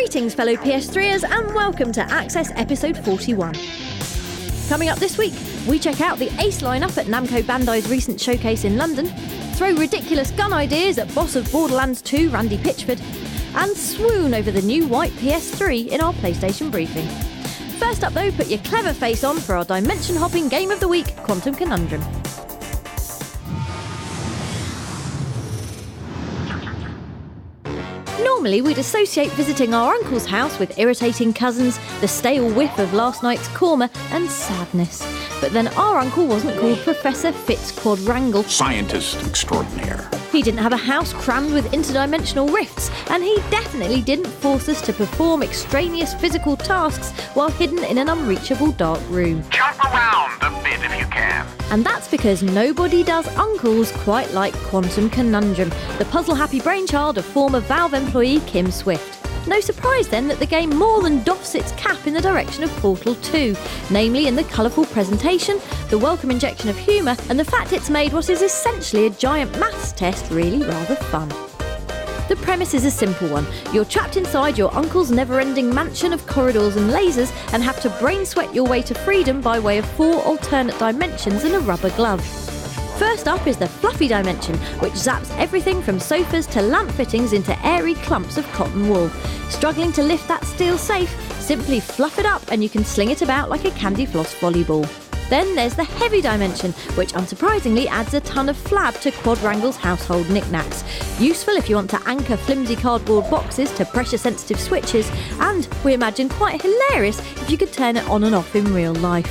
Greetings fellow PS3ers and welcome to Access episode 41. Coming up this week, we check out the ace lineup at Namco Bandai's recent showcase in London, throw ridiculous gun ideas at boss of Borderlands 2 Randy Pitchford, and swoon over the new white PS3 in our PlayStation briefing. First up though, put your clever face on for our dimension-hopping game of the week, Quantum Conundrum. Normally we'd associate visiting our uncle's house with irritating cousins, the stale whiff of last night's korma and sadness. But then our uncle wasn't called Professor Fitz Quadrangle. Scientist extraordinaire. He didn't have a house crammed with interdimensional rifts, and he definitely didn't force us to perform extraneous physical tasks while hidden in an unreachable dark room. Jump around a bit if you can. And that's because nobody does uncles quite like Quantum Conundrum, the puzzle-happy brainchild of former Valve employee Kim Swift. No surprise then that the game more than doffs its cap in the direction of Portal 2, namely in the colourful presentation, the welcome injection of humour, and the fact it's made what is essentially a giant maths test really rather fun. The premise is a simple one. You're trapped inside your uncle's never-ending mansion of corridors and lasers and have to brain sweat your way to freedom by way of 4 alternate dimensions and a rubber glove. First up is the fluffy dimension, which zaps everything from sofas to lamp fittings into airy clumps of cotton wool. Struggling to lift that steel safe? Simply fluff it up and you can sling it about like a candy floss volleyball. Then there's the heavy dimension, which unsurprisingly adds a ton of flab to Quadrangle's household knickknacks. Useful if you want to anchor flimsy cardboard boxes to pressure-sensitive switches, and we imagine quite hilarious if you could turn it on and off in real life.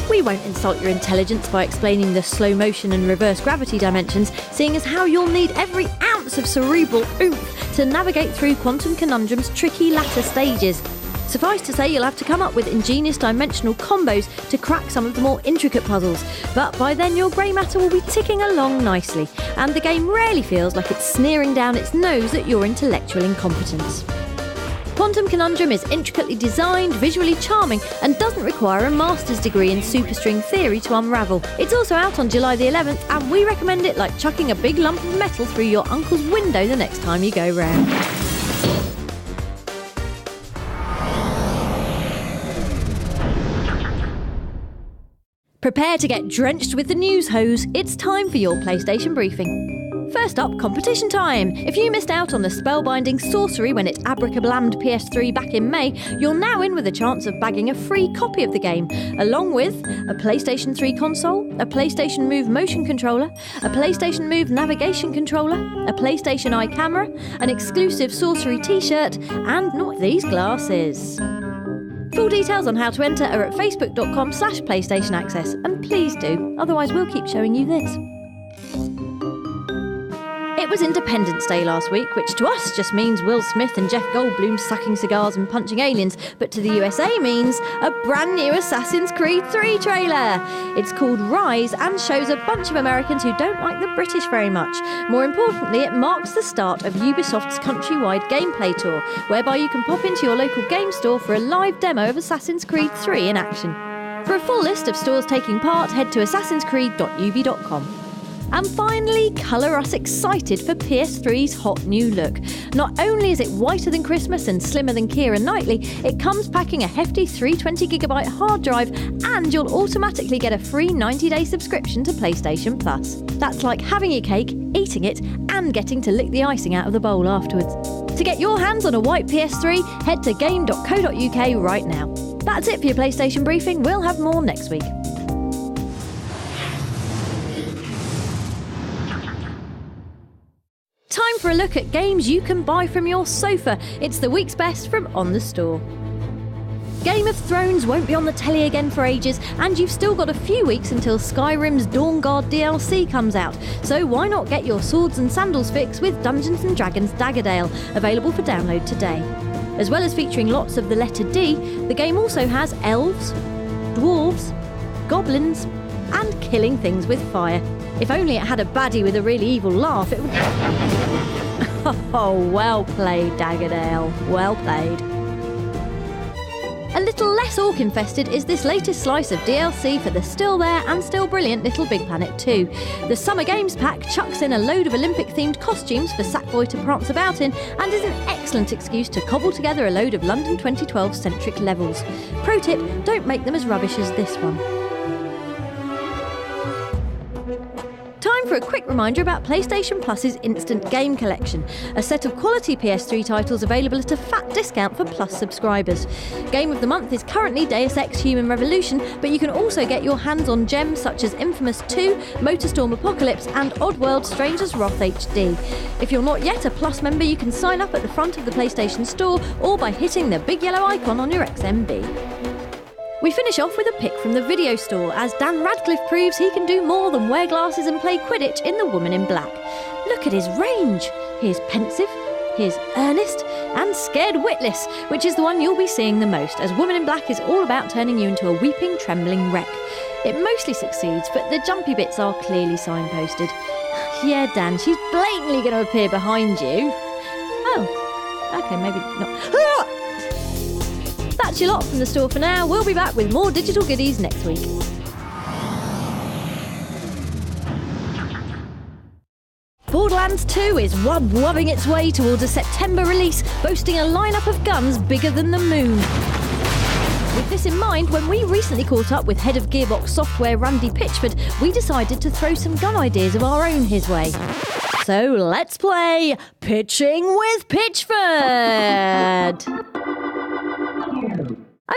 We won't insult your intelligence by explaining the slow motion and reverse gravity dimensions, seeing as how you'll need every ounce of cerebral oomph to navigate through Quantum Conundrum's tricky latter stages. Suffice to say, you'll have to come up with ingenious dimensional combos to crack some of the more intricate puzzles, but by then your grey matter will be ticking along nicely, and the game rarely feels like it's sneering down its nose at your intellectual incompetence. Quantum Conundrum is intricately designed, visually charming, and doesn't require a master's degree in superstring theory to unravel. It's also out on July the 11th, and we recommend it like chucking a big lump of metal through your uncle's window the next time you go round. Prepare to get drenched with the news hose. It's time for your PlayStation briefing. First up, competition time. If you missed out on the spellbinding sorcery when it abracablammed PS3 back in May, you're now in with a chance of bagging a free copy of the game, along with a PlayStation 3 console, a PlayStation Move motion controller, a PlayStation Move navigation controller, a PlayStation Eye camera, an exclusive sorcery t-shirt, and not these glasses. Full details on how to enter are at facebook.com/PlayStation Access, and please do, otherwise we'll keep showing you this. It was Independence Day last week, which to us just means Will Smith and Jeff Goldblum sucking cigars and punching aliens, but to the USA means a brand new Assassin's Creed 3 trailer. It's called Rise and shows a bunch of Americans who don't like the British very much. More importantly, it marks the start of Ubisoft's countrywide gameplay tour, whereby you can pop into your local game store for a live demo of Assassin's Creed 3 in action. For a full list of stores taking part, head to assassinscreed.ubi.com. And finally, colour us excited for PS3's hot new look. Not only is it whiter than Christmas and slimmer than Keira Knightley, it comes packing a hefty 320GB hard drive, and you'll automatically get a free 90-day subscription to PlayStation Plus. That's like having your cake, eating it, and getting to lick the icing out of the bowl afterwards. To get your hands on a white PS3, head to game.co.uk right now. That's it for your PlayStation briefing. We'll have more next week. Time for a look at games you can buy from your sofa. It's the week's best from On The Store. Game of Thrones won't be on the telly again for ages, and you've still got a few weeks until Skyrim's Dawnguard DLC comes out, so why not get your swords and sandals fix with Dungeons & Dragons Daggerdale, available for download today. As well as featuring lots of the letter D, the game also has elves, dwarves, goblins, and killing things with fire. If only it had a baddie with a really evil laugh, it would... Oh, well played, Daggerdale. Well played. A little less orc-infested is this latest slice of DLC for the still there and still brilliant Little Big Planet 2. The Summer Games Pack chucks in a load of Olympic-themed costumes for Sackboy to prance about in and is an excellent excuse to cobble together a load of London 2012-centric levels. Pro tip, don't make them as rubbish as this one. Time for a quick reminder about PlayStation Plus's Instant Game Collection, a set of quality PS3 titles available at a fat discount for Plus subscribers. Game of the month is currently Deus Ex Human Revolution, but you can also get your hands on gems such as Infamous 2, Motorstorm Apocalypse and Oddworld Stranger's Wrath HD. If you're not yet a Plus member, you can sign up at the front of the PlayStation Store or by hitting the big yellow icon on your XMB. We finish off with a pick from the video store as Dan Radcliffe proves he can do more than wear glasses and play Quidditch in The Woman in Black. Look at his range. Here's pensive, here's earnest, and scared witless, which is the one you'll be seeing the most, as Woman in Black is all about turning you into a weeping, trembling wreck. It mostly succeeds, but the jumpy bits are clearly signposted. Yeah, Dan, she's blatantly going to appear behind you. Oh, okay, maybe not. That's your lot from the store for now. We'll be back with more digital goodies next week. Borderlands 2 is wubbing its way towards a September release, boasting a lineup of guns bigger than the moon. With this in mind, when we recently caught up with head of Gearbox Software Randy Pitchford, we decided to throw some gun ideas of our own his way. So let's play Pitching with Pitchford!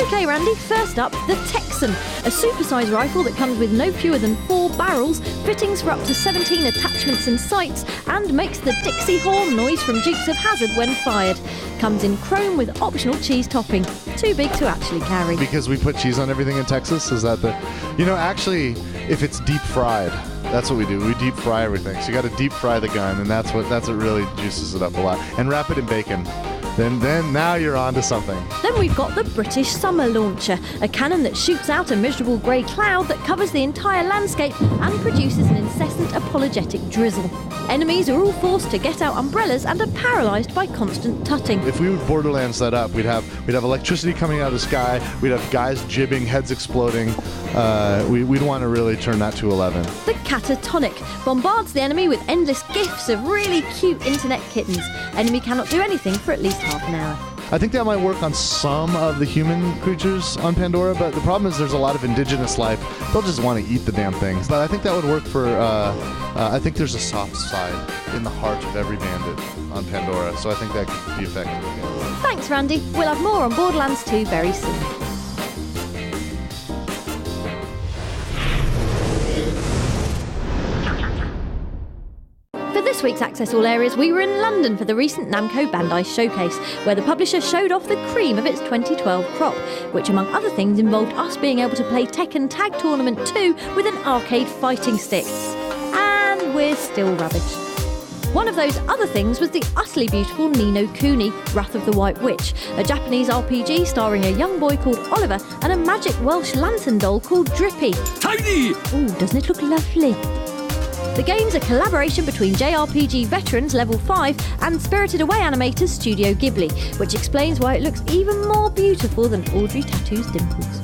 OK, Randy, first up, the Texan, a supersized rifle that comes with no fewer than 4 barrels, fittings for up to 17 attachments and sights, and makes the Dixie horn noise from Dukes of Hazzard when fired. Comes in chrome with optional cheese topping. Too big to actually carry. Because we put cheese on everything in Texas? Is that the... You know, actually, if it's deep fried, that's what we do. We deep fry everything. So you got to deep fry the gun, and that's what really juices it up a lot. And wrap it in bacon. Then now you're on to something. Then we've got the British Summer Launcher, a cannon that shoots out a miserable grey cloud that covers the entire landscape and produces an incessant apologetic drizzle. Enemies are all forced to get out umbrellas and are paralysed by constant tutting. If we would Borderlands that up, we'd have electricity coming out of the sky, we'd have guys jibbing, heads exploding. We'd want to really turn that to 11. The Catatonic bombards the enemy with endless gifs of really cute internet kittens. Enemy cannot do anything for at least half an hour. I think that might work on some of the human creatures on Pandora, but the problem is there's a lot of indigenous life. They'll just want to eat the damn things. But I think that would work for, I think there's a soft side in the heart of every bandit on Pandora, so I think that could be effective. Thanks, Randy. We'll have more on Borderlands 2 very soon. For this week's Access All Areas, we were in London for the recent Namco Bandai Showcase, where the publisher showed off the cream of its 2012 crop, which among other things involved us being able to play Tekken Tag Tournament 2 with an arcade fighting stick. And we're still rubbish. One of those other things was the utterly beautiful Ni no Kuni, Wrath of the White Witch, a Japanese RPG starring a young boy called Oliver and a magic Welsh lantern doll called Drippy. Tiny! Ooh, doesn't it look lovely? The game's a collaboration between JRPG veterans Level 5 and Spirited Away animators Studio Ghibli, which explains why it looks even more beautiful than Audrey Tattoo's dimples.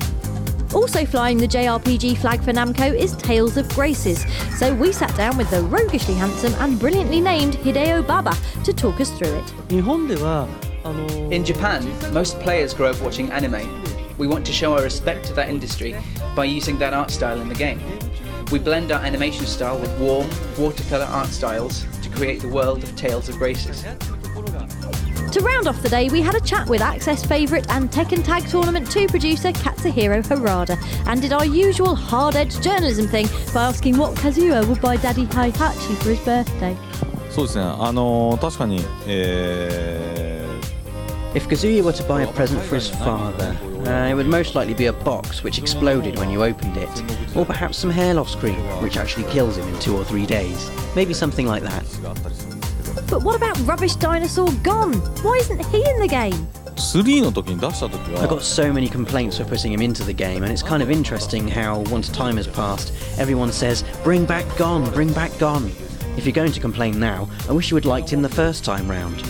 Also flying the JRPG flag for Namco is Tales of Graces, so we sat down with the roguishly handsome and brilliantly named Hideo Baba to talk us through it. In Japan, most players grow up watching anime. We want to show our respect to that industry by using that art style in the game. We blend our animation style with warm, watercolour art styles to create the world of Tales of Graces. To round off the day, we had a chat with Access favourite and Tekken Tag Tournament 2 producer Katsuhiro Harada and did our usual hard-edged journalism thing by asking what Kazuo would buy Daddy Heihachi for his birthday. If Kazuya were to buy a present for his father, it would most likely be a box which exploded when you opened it, or perhaps some hair loss cream, which actually kills him in 2 or 3 days. Maybe something like that. But what about Rubbish Dinosaur Gone? Why isn't he in the game? I got so many complaints for putting him into the game, and it's kind of interesting how, once time has passed, everyone says, bring back Gone, bring back Gone. If you're going to complain now, I wish you had liked him the first time round.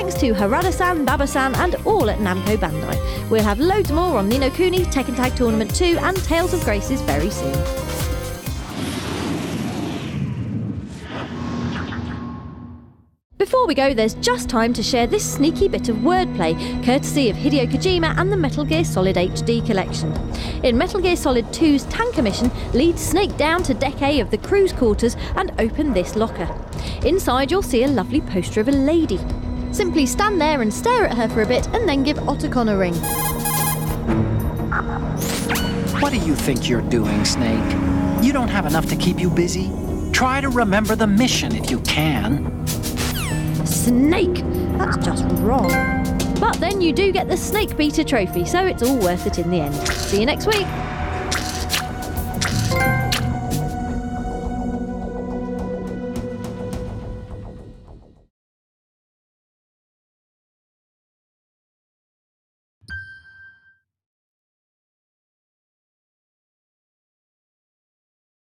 Thanks to Harada-san, Baba-san and all at Namco Bandai. We'll have loads more on Ni no Kuni, Tekken Tag Tournament 2 and Tales of Graces very soon. Before we go, there's just time to share this sneaky bit of wordplay, courtesy of Hideo Kojima and the Metal Gear Solid HD collection. In Metal Gear Solid 2's Tanker Mission, lead Snake down to Deck A of the crew's quarters and open this locker. Inside you'll see a lovely poster of a lady. Simply stand there and stare at her for a bit and then give Otacon a ring. What do you think you're doing, Snake? You don't have enough to keep you busy? Try to remember the mission if you can. Snake! That's just wrong. But then you do get the Snake Beater trophy, so it's all worth it in the end. See you next week!